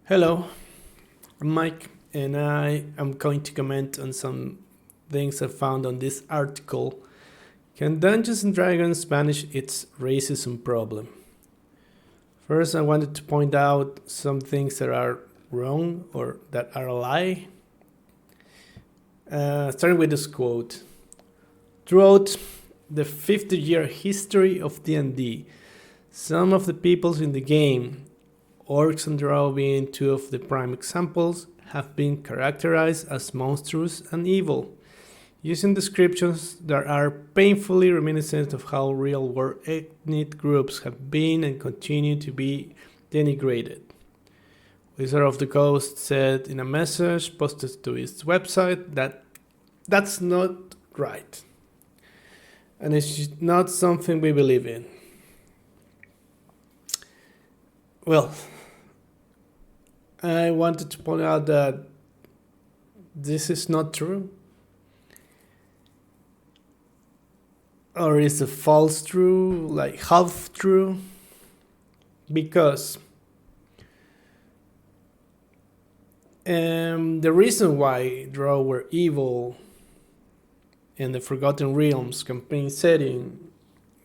Hello, I'm Mike, and I am going to comment on some things I found on this article. Can Dungeons and Dragons banish its racism problem? First, I wanted to point out some things that are wrong or that are a lie. Starting with this quote. Throughout the 50-year history of D&D, some of the peoples in the game, Orcs and Drow being two of the prime examples, have been characterized as monstrous and evil, using descriptions that are painfully reminiscent of how real-world ethnic groups have been and continue to be denigrated. Wizard of the Coast said in a message posted to its website that that's not right, and it's not something we believe in. Well, I wanted to point out that this is not true. Or is a false true, like half true? Because the reason why Drow were evil in the Forgotten Realms campaign setting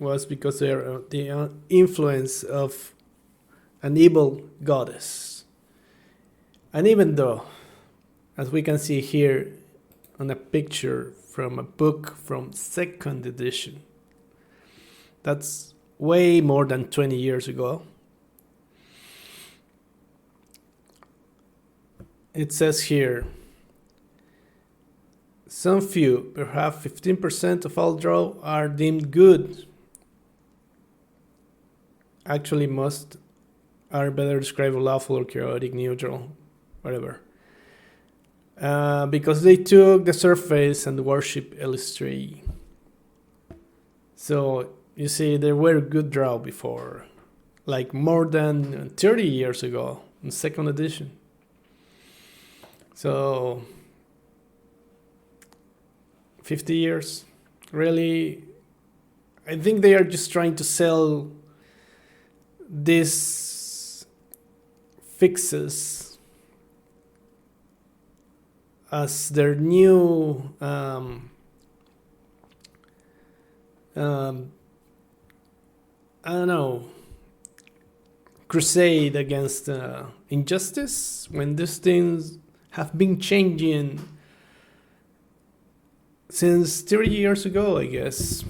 was because they're the influence of an evil goddess. And even though, as we can see here on a picture from a book from 2nd edition, that's way more than 20 years ago, it says here, some few, perhaps 15% of all Drow are deemed good. Actually, most are better described as lawful or chaotic, neutral, whatever. Because they took the surface and worship Elistray. So, you see, there were good Drow before, like more than 30 years ago, in 2nd edition. So, 50 years, really, I think they are just trying to sell these fixes as their new I don't know, crusade against injustice, when these things have been changing since 30 years ago, I guess.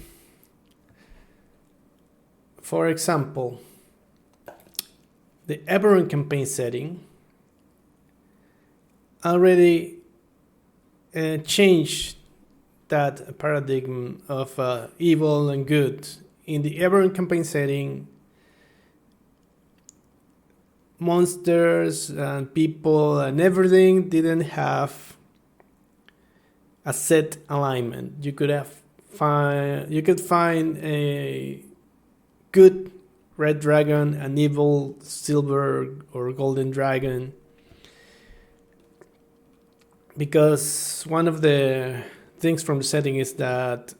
For example, the Eberron campaign setting already changed that paradigm of evil and good. In the Eberron campaign setting, monsters and people and everything didn't have a set alignment. You could find a good red dragon, an evil silver or golden dragon, because one of the things from the setting is that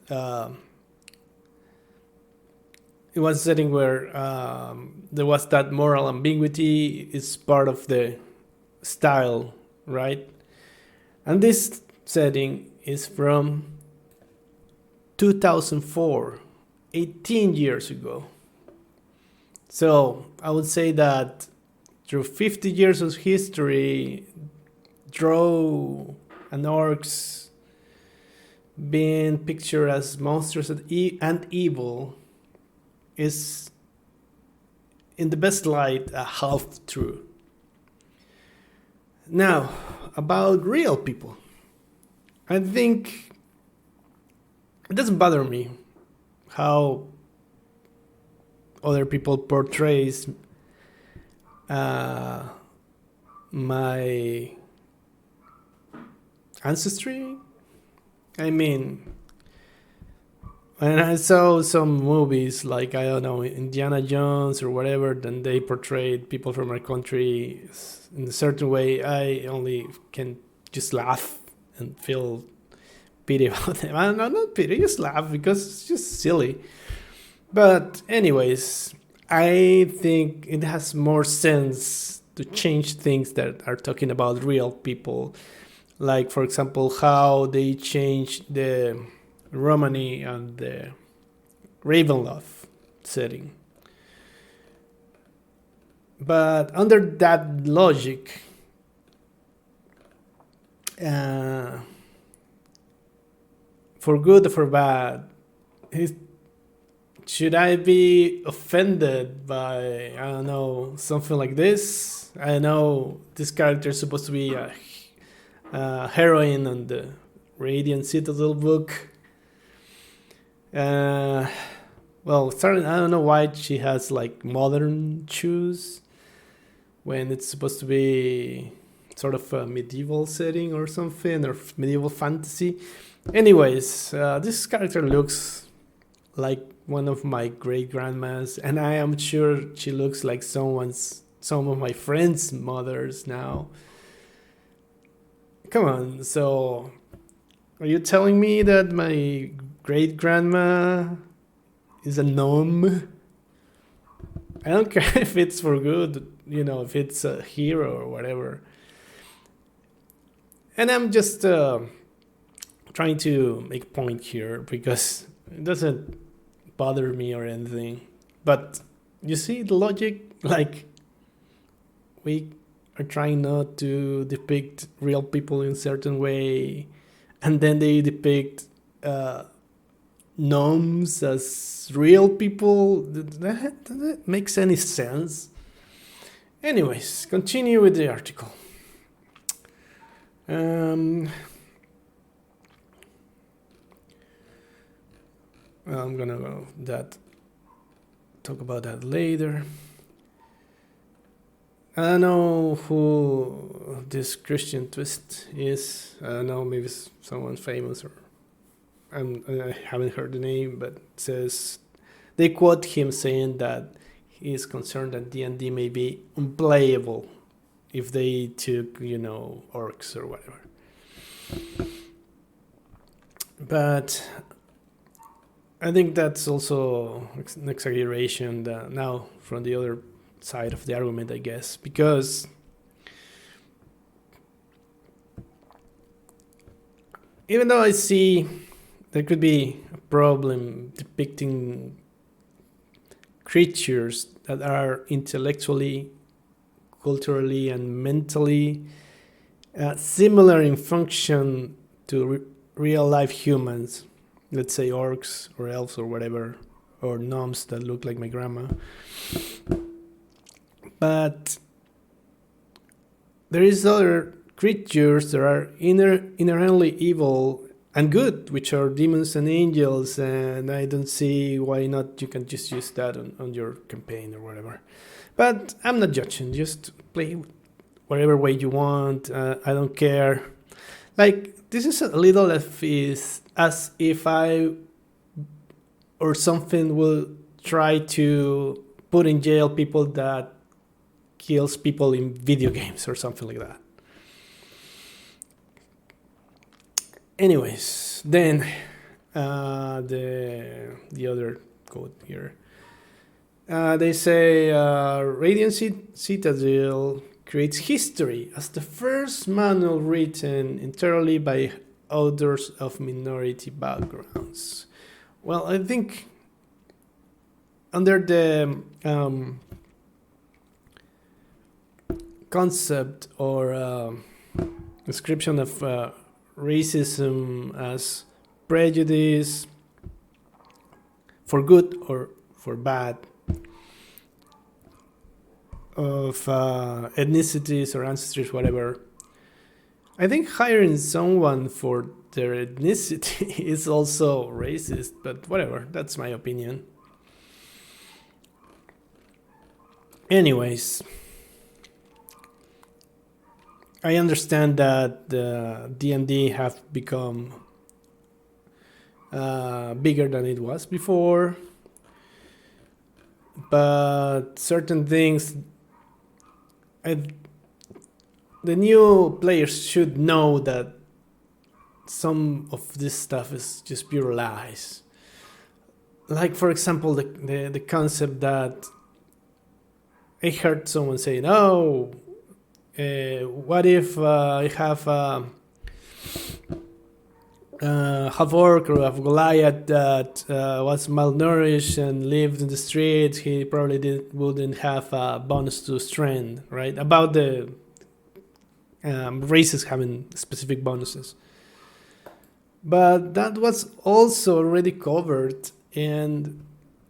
it was a setting where there was that moral ambiguity is part of the style, right? And this setting is from 2004, 18 years ago. So I would say that through 50 years of history, Drow and Orcs being pictured as monsters and evil is, in the best light, a half true. Now, about real people. I think it doesn't bother me how other people portrays my ancestry. I mean, when I saw some movies like, I don't know, Indiana Jones or whatever, then they portrayed people from our country in a certain way, I only can just laugh and feel pity about them. I'm not pity, just laugh because it's just silly. But anyways, I think it has more sense to change things that are talking about real people. Like, for example, how they changed the Romani and the Ravenloft setting. But under that logic, for good or for bad, should I be offended by, I don't know, something like this? I know this character is supposed to be a heroine on the Radiant Citadel book. Well, starting, I don't know why she has like modern shoes when it's supposed to be sort of a medieval setting or something, or medieval fantasy. Anyways, this character looks like one of my great grandmas, and I am sure she looks like some of my friends' mothers now. Come on, so are you telling me that my great grandma is a gnome? I don't care if it's for good, if it's a hero or whatever. And I'm just trying to make a point here because it doesn't bother me or anything. But you see the logic? Like, we are trying not to depict real people in a certain way, and then they depict gnomes as real people. That makes any sense? Anyways, continue with the article. I'm gonna talk about that later. I don't know who this Christian Twist is. I don't know, maybe someone famous, or I haven't heard the name, but it says they quote him saying that he is concerned that D&D may be unplayable if they took, orcs or whatever. But I think that's also an exaggeration now from the other side of the argument, I guess, because even though I see there could be a problem depicting creatures that are intellectually, culturally, and mentally similar in function to real life humans, let's say orcs or elves or whatever, or gnomes that look like my grandma. But there is other creatures that are inherently evil and good, which are demons and angels, and I don't see why not you can just use that on your campaign or whatever. But I'm not judging, just play whatever way you want. I don't care. Like, this is a little as if I or something will try to put in jail people that kills people in video games or something like that. Anyways, then the other quote here. They say Radiant Citadel creates history as the first manual written entirely by authors of minority backgrounds. Well, I think under the concept or description of racism as prejudice for good or for bad of ethnicities or ancestries, whatever, I think hiring someone for their ethnicity is also racist, but whatever, that's my opinion. Anyways, I understand that the D&D have become bigger than it was before, but certain things, the new players should know that some of this stuff is just pure lies. Like, for example, the concept that I heard someone saying, "Oh, what if I have half orc or half Goliath that was malnourished and lived in the streets? He probably wouldn't have a bonus to strength, right? About the races having specific bonuses. But that was also already covered in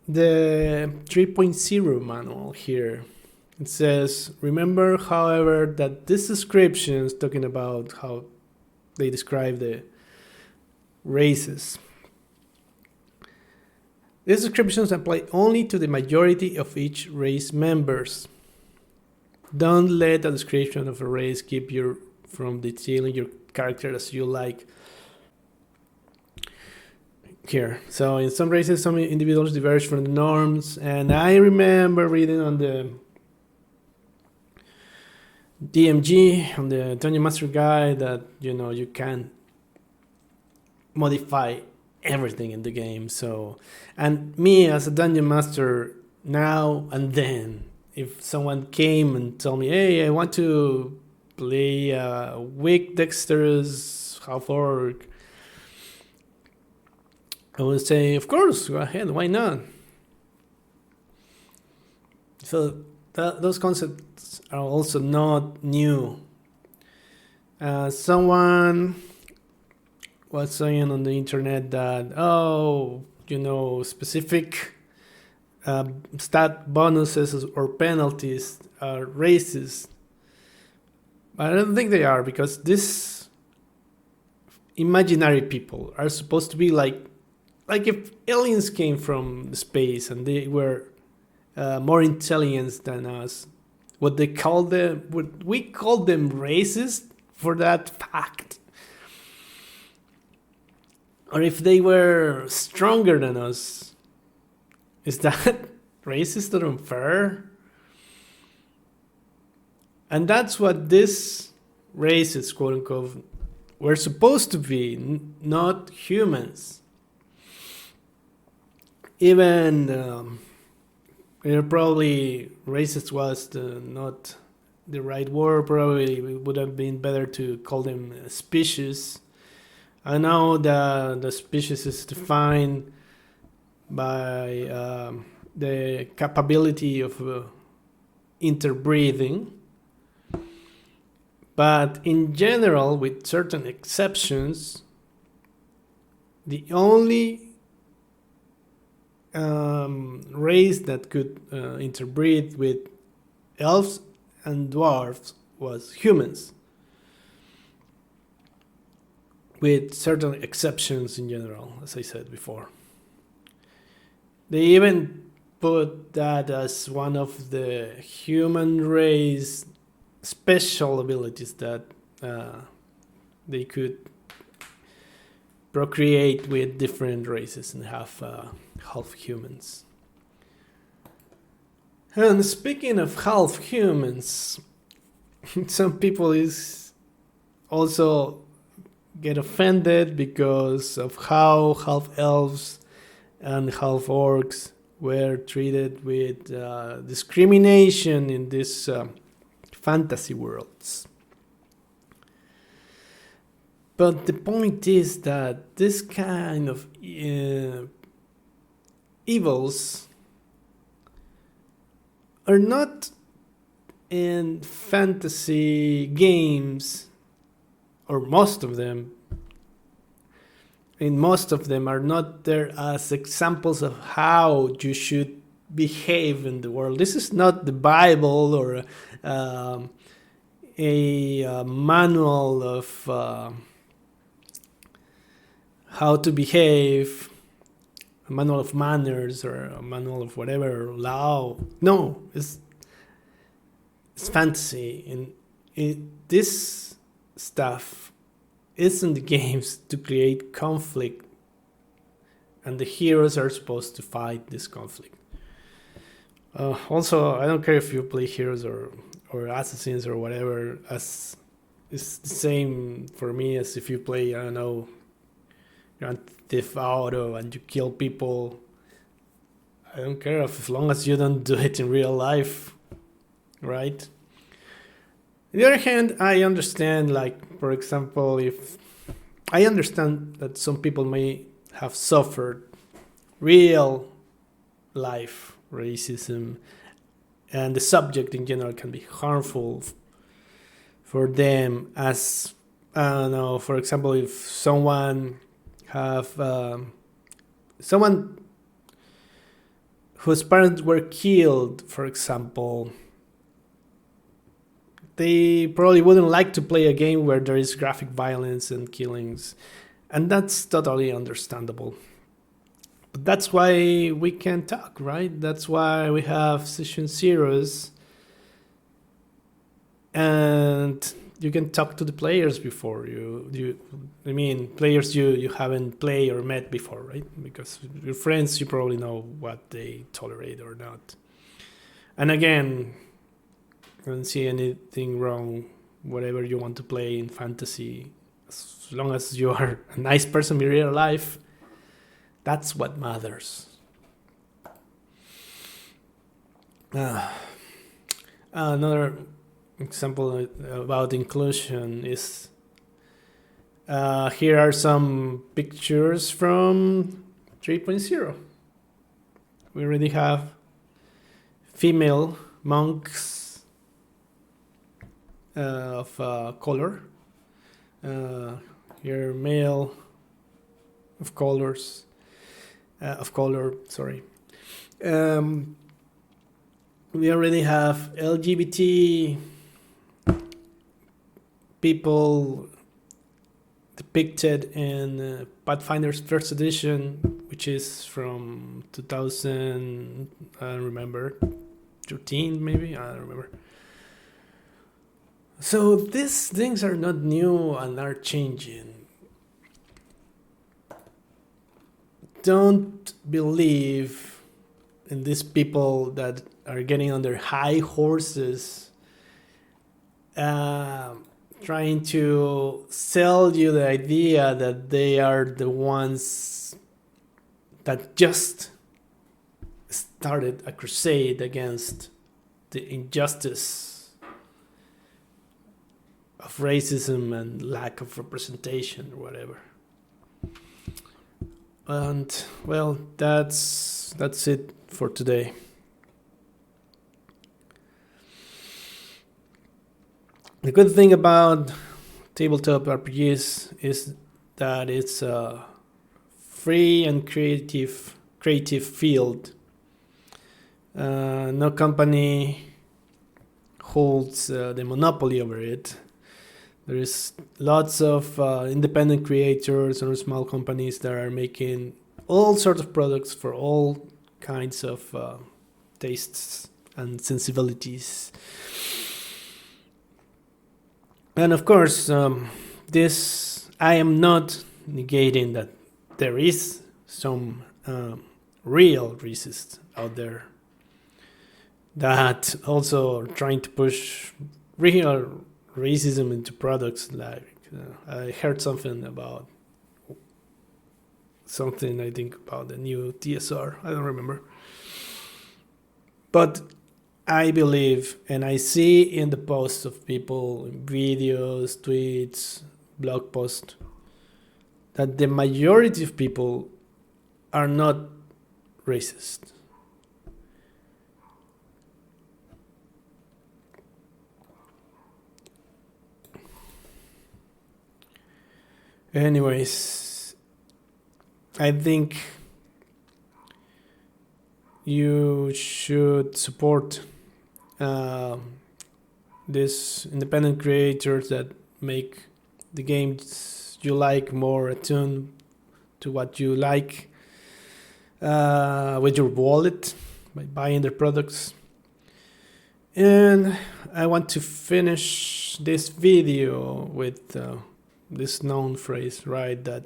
the 3.0 manual here. It says, remember, however, that this description is talking about how they describe the races. These descriptions apply only to the majority of each race members. Don't let a description of a race keep you from detailing your character as you like. Here, so in some races, some individuals diverge from the norms, and I remember reading on the DMG, on the Dungeon Master Guide, that you can modify everything in the game. So, and me as a Dungeon Master, now and then, if someone came and told me, hey, I want to play a weak dexterous half orc, I would say, of course, go ahead, why not? So those concepts are also not new. Someone was saying on the internet that, specific stat bonuses or penalties are racist. But I don't think they are, because these imaginary people are supposed to be like if aliens came from space and they were more intelligent than us, would we call them racist for that fact? Or if they were stronger than us, is that racist or unfair? And that's what this races, quote unquote, were supposed to be, not humans. Even probably racist was not the right word. Probably it would have been better to call them species. I know that the species is defined by the capability of interbreeding. But in general, with certain exceptions, the only race that could interbreed with elves and dwarves was humans, with certain exceptions in general, as I said before. They even put that as one of the human race special abilities, that they could procreate with different races and have half humans. And speaking of half humans, some people is also get offended because of how half elves and half orcs were treated with discrimination in these fantasy worlds. But the point is that this kind of evils are not in fantasy games, or most of them are not there as examples of how you should behave in the world. This is not the Bible or a manual of how to behave, a manual of manners, or a manual of whatever, law. No, it's fantasy. And this stuff is in the games to create conflict, and the heroes are supposed to fight this conflict. Also, I don't care if you play heroes or assassins or whatever, as it's the same for me as if you play, I don't know, Grand Theft Auto and you kill people. I don't care as long as you don't do it in real life, right? On the other hand, I understand, like, for example, if I understand that some people may have suffered real life racism, and the subject in general can be harmful for them. As I don't know, for example, if someone whose parents were killed, for example, they probably wouldn't like to play a game where there is graphic violence and killings, and that's totally understandable. But that's why we can talk, right? That's why we have session zeros, and you can talk to the players before I mean, players you haven't played or met before, right? Because your friends, you probably know what they tolerate or not. And again, I don't see anything wrong whatever you want to play in fantasy, as long as you are a nice person in real life. That's what matters. Another example about inclusion is here are some pictures from 3.0. We already have female monks of color. Here, male of colors. Of color, sorry. We already have LGBT people depicted in Pathfinder's first edition, which is from 2000, I don't remember, 13 maybe, I don't remember. So these things are not new and are changing. Don't believe in these people that are getting on their high horses, trying to sell you the idea that they are the ones that just started a crusade against the injustice of racism and lack of representation or whatever. And well, that's it for today. The good thing about tabletop RPGs is that it's a free and creative field. No company holds the monopoly over it. There is lots of independent creators or small companies that are making all sorts of products for all kinds of tastes and sensibilities. And of course, this I am not negating that there is some real racists out there that also are trying to push real racism into products. Like I heard something about something, I think about the new TSR, I don't remember, but I believe and I see in the posts of people, videos, tweets, blog posts, that the majority of people are not racist. Anyways, I think you should support these independent creators that make the games you like more attuned to what you like with your wallet by buying their products. And I want to finish this video with this known phrase, right? That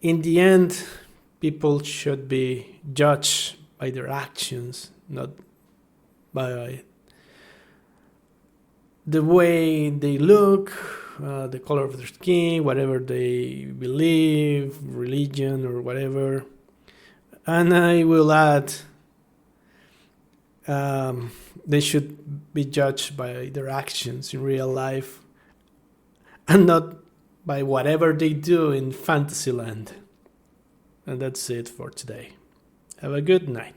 in the end, people should be judged by their actions, not by the way they look, the color of their skin, whatever they believe, religion or whatever. And I will add They should be judged by their actions in real life and not by whatever they do in Fantasyland. And that's it for today. Have a good night.